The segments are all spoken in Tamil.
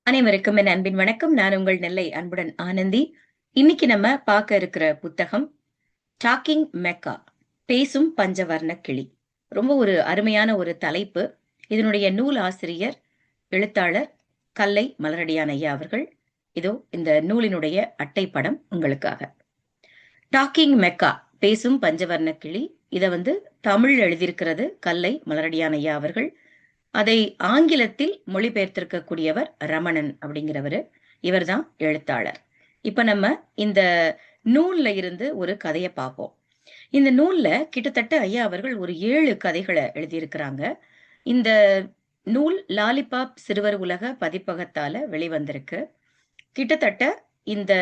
அனைவருக்கும் என் அன்பின் வணக்கம். நான் உங்கள் நெல்லை அன்புடன் ஆனந்தி. இன்னைக்கு நம்ம பார்க்க இருக்கிற புத்தகம் டாக்கிங் மெக்கா, பேசும் பஞ்சவர்ண கிளி. ரொம்ப ஒரு அருமையான ஒரு தலைப்பு. இதனுடைய நூல் ஆசிரியர், எழுத்தாளர் கல்லை மலரடியான் ஐயா அவர்கள். இதோ இந்த நூலினுடைய அட்டை படம் உங்களுக்காக. டாக்கிங் மெக்கா, பேசும் பஞ்சவர்ண கிளி. இத தமிழ் எழுதியிருக்கிறது கல்லை மலரடியான் ஐயா அவர்கள். அதை ஆங்கிலத்தில் மொழிபெயர்த்திருக்கக்கூடியவர் ரமணன் அப்படிங்கிறவரு. இவர்தான் எழுத்தாளர். இப்ப நம்ம இந்த நூல்ல இருந்து ஒரு கதையை பார்ப்போம். இந்த நூல்ல கிட்டத்தட்ட ஐயா அவர்கள் ஒரு 7 கதைகளை எழுதியிருக்கிறாங்க. இந்த நூல் லாலிபாப் சிறுவர் உலக பதிப்பகத்தால வெளிவந்திருக்கு. கிட்டத்தட்ட இந்த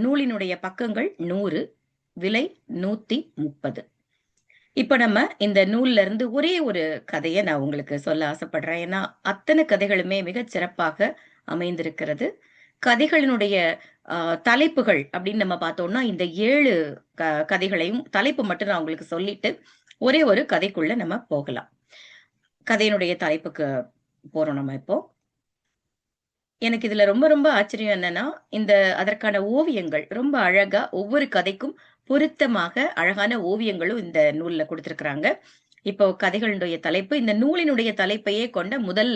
நூலினுடைய பக்கங்கள் 100, விலை 130. இப்ப நம்ம இந்த நூல்ல இருந்து ஒரே ஒரு கதைய நான் உங்களுக்கு சொல்ல ஆசைப்படுறேன். ஏன்னா அத்தனை கதைகளுமே மிகச் சிறப்பாக அமைந்திருக்கிறது. கதைகளினுடைய தலைப்புகள் அப்படின்னு நம்ம பார்த்தோம்னா, இந்த 7 கதைகளையும் தலைப்பு மட்டும் நான் உங்களுக்கு சொல்லிட்டு ஒரே ஒரு கதைக்குள்ள நம்ம போகலாம். கதையினுடைய தலைப்புக்கு போறோம் நம்ம இப்போ. எனக்கு இதுல ரொம்ப ரொம்ப ஆச்சரியம் என்னன்னா, அதற்கான ஓவியங்கள் ரொம்ப அழகா ஒவ்வொரு கதைக்கும் பொருத்தமாக அழகான ஓவியங்களும் இந்த நூல்ல குடுத்திருக்கிறாங்க. இப்போ கதைகளுடைய தலைப்பு, இந்த நூலினுடைய தலைப்பையே கொண்ட முதல்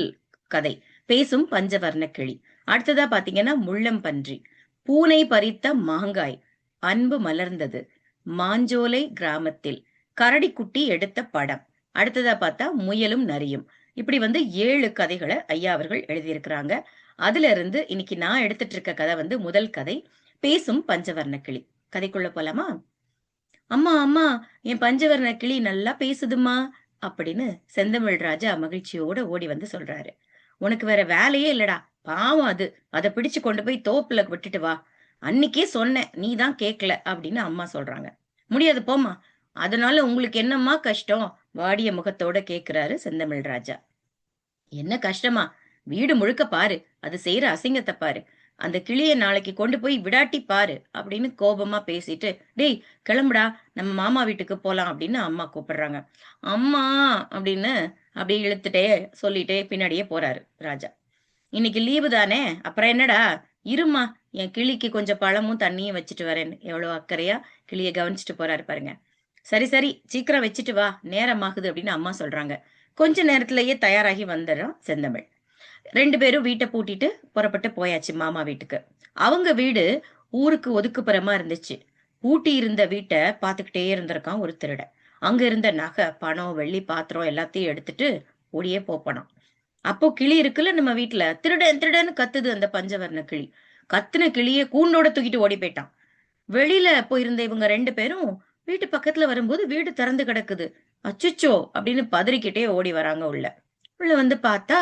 கதை பேசும் பஞ்சவர்ண கிளி. அடுத்ததா பாத்தீங்கன்னா முள்ளம்பன்றி, பூனை பறித்த மாங்காய், அன்பு மலர்ந்தது, மாஞ்சோலை கிராமத்தில், கரடிக்குட்டி எடுத்த படம். அடுத்ததா பார்த்தா முயலும் நரியும். இப்படி 7 கதைகளை ஐயா அவர்கள் எழுதியிருக்கிறாங்க. அதுல இருந்து இன்னைக்கு நான் எடுத்துட்டு இருக்க கதை முதல் கதை பேசும் பஞ்சவர்ண கிளி. கதைக்குள்ள போலாமா? அம்மா அம்மா, என் பஞ்சவர்ண கிளி நல்லா பேசுதுமா அப்படின்னு செந்தமிழ் ராஜா மகிழ்ச்சியோட ஓடி சொல்றாரு. உனக்கு வேற வேலையே இல்லடா, பாவம் அது, அதை பிடிச்சு கொண்டு போய் தோப்புல விட்டுட்டு வா. அன்னைக்கே சொன்னேன், நீ தான் கேட்கல அப்படின்னு அம்மா சொல்றாங்க. முடியாது, போமா. அதனால உங்களுக்கு என்னம்மா கஷ்டம்? வாடிய முகத்தோட கேக்குறாரு செந்தமிழ் ராஜா. என்ன கஷ்டமா? வீடு முழுக்க பாரு, அது செய்யற அசிங்கத்தை பாரு. அந்த கிளிய நாளைக்கு கொண்டு போய் விடாட்டி பாரு அப்படின்னு கோபமா பேசிட்டு, டேய் கிளம்புடா, நம்ம மாமா வீட்டுக்கு போலாம் அப்படின்னு அம்மா கூப்பிடுறாங்க. அம்மா அப்படின்னு அப்படியே இழுத்துட்டே சொல்லிட்டே பின்னாடியே போறாரு ராஜா. இன்னைக்கு லீவு தானே, அப்புறம் என்னடா, இருமா, என் கிளிக்கு கொஞ்சம் பழமும் தண்ணியும் வச்சுட்டு வரேன். எவ்வளவு அக்கறையா கிளிய கவனிச்சுட்டு போறாரு பாருங்க. சரி சரி, சீக்கிரம் வச்சுட்டு வா, நேரம் ஆகுது அப்படின்னு அம்மா சொல்றாங்க. கொஞ்ச நேரத்திலேயே தயாராகி வந்துடுறான் செந்தமிழ். 2 பேரும் வீட்டை பூட்டிட்டு புறப்பட்டு போயாச்சு மாமா வீட்டுக்கு. அவங்க வீடு ஊருக்கு ஒதுக்குப்புறமா இருந்துச்சு. பூட்டி இருந்த வீட்டை பார்த்துக்கிட்டே இருந்திருக்கான் ஒரு திருடன். அங்க இருந்த நகை, பணம், வெள்ளி, பாத்திரம் எல்லாத்தையும் எடுத்துட்டு ஓடியே போனான். அப்போ கிளி இருக்குல்ல நம்ம வீட்டுல, திருடன் திருடன்னு கத்துது அந்த பஞ்சவர்ண கிளி. கத்துன கிளிய கூண்டோட தூக்கிட்டு ஓடி போயிட்டான். வெளியில போயிருந்த இவங்க 2 பேரும் வீட்டு பக்கத்துல வரும்போது வீடு திறந்து கிடக்குது. அச்சுச்சோ அப்படின்னு பதறிக்கிட்டே ஓடி வராங்க உள்ள. உள்ள பார்த்தா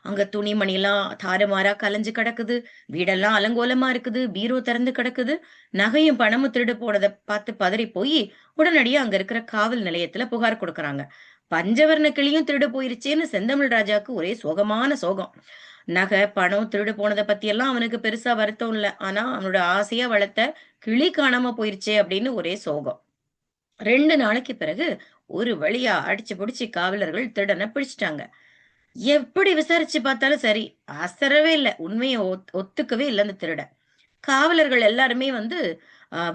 அங்க துணிமணி எல்லாம் தாறுமாறா கலைஞ்சு கிடக்குது. வீடெல்லாம் அலங்கோலமா இருக்குது. பீரோ திறந்து கிடக்குது. நகையும் பணமும் திருடு போனதை பார்த்து பதறி போய் உடனடியா அங்க இருக்கிற காவல் நிலையத்துல புகார் கொடுக்கறாங்க. பஞ்சவர்ண கிளியும் திருடு போயிருச்சேன்னு செந்தமிழ் ராஜாக்கு ஒரே சோகமான சோகம். நகை, பணம் திருடு போனதை பத்தி எல்லாம் அவனுக்கு பெருசா வருத்தம் இல்ல. ஆனா அவனோட ஆசையா வளர்த்த கிளி காணாம போயிருச்சே அப்படின்னு ஒரே சோகம். 2 நாளைக்கு பிறகு ஒரு வழியா அடிச்சு புடிச்சு காவலர்கள் திருடனை பிடிச்சிட்டாங்க. எப்படி விசாரிச்சு பார்த்தாலும் சரி, அசரவே இல்ல. உண்மையை ஒத்துக்கவே இல்ல அந்த திருடன். காவலர்கள் எல்லாருமே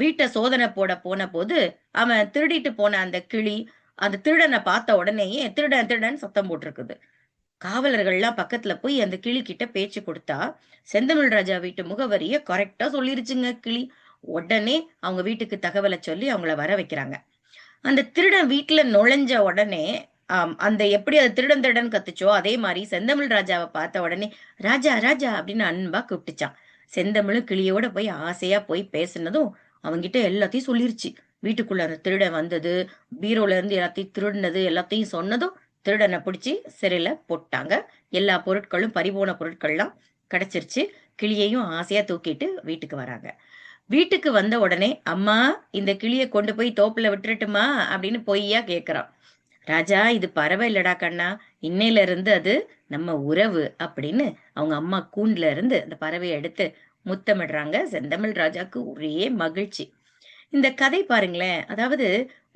வீட்டை சோதனை போட போன போது, அவன் திருடிட்டு போன அந்த கிளி அந்த திருடனை பார்த்த உடனேயே திருடன் திருடன் சத்தம் போட்டிருக்குது. காவலர்கள்லாம் பக்கத்துல போய் அந்த கிளி கிட்ட பேச்சு கொடுத்தா, செந்தமிழ் ராஜா வீட்டு முகவரிய கரெக்டா சொல்லிருச்சுங்க கிளி. உடனே அவங்க வீட்டுக்கு தகவலை சொல்லி அவங்கள வர வைக்கிறாங்க. அந்த திருடன் வீட்டுல நுழைஞ்ச உடனே, அந்த எப்படி அது திருடன் திருடன் கத்துச்சோ அதே மாதிரி செந்தமிழ் ராஜாவை பார்த்த உடனே ராஜா ராஜா அப்படின்னு அன்பா கூப்பிட்டுச்சான். செந்தமிழும் கிளியோட போய் ஆசையா போய் பேசினதும் அவங்கிட்ட எல்லாத்தையும் சொல்லிருச்சு. வீட்டுக்குள்ள அந்த திருடன் வந்தது, பீரோல இருந்து எல்லாத்தையும் திருடினது எல்லாத்தையும் சொன்னதும் திருடனை பிடிச்சி சிறையில போட்டாங்க. எல்லா பொருட்களும், பறிபோன பொருட்கள்லாம் கிடைச்சிருச்சு. கிளியையும் ஆசையா தூக்கிட்டு வீட்டுக்கு வராங்க. வீட்டுக்கு வந்த உடனே, அம்மா இந்த கிளிய கொண்டு போய் தோப்புல விட்டுறட்டுமா அப்படின்னு பொய்யா கேக்குறான். ராஜா, இது பறவை இல்லடா கண்ணா, இன்னையில இருந்து அது நம்ம உறவு அப்படின்னு அவங்க அம்மா கூண்டுல இருந்து அந்த பறவையை எடுத்து முத்தமிடுறாங்க. செந்தமிழ் ராஜாக்கு ஒரே மகிழ்ச்சி. இந்த கதை பாருங்களேன், அதாவது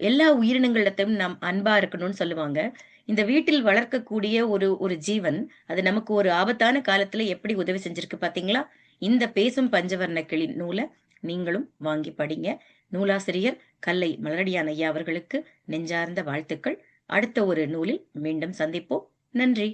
எல்லா உயிரினங்களிடத்தையும் நாம் அன்பா இருக்கணும்னு சொல்லுவாங்க. இந்த வீட்டில் வளர்க்கக்கூடிய ஒரு ஒரு ஜீவன், அது நமக்கு ஒரு ஆபத்தான காலத்துல எப்படி உதவி செஞ்சிருக்கு பார்த்தீங்களா? இந்த பேசும் பஞ்சவர்ண கிளி நூல நீங்களும் வாங்கி படிங்க. நூலாசிரியர் கல்லை மலரடியான் ஐயா அவர்களுக்கு நெஞ்சார்ந்த வாழ்த்துக்கள். அடுத்த ஒரு நூலில் மீண்டும் சந்திப்போம். நன்றி.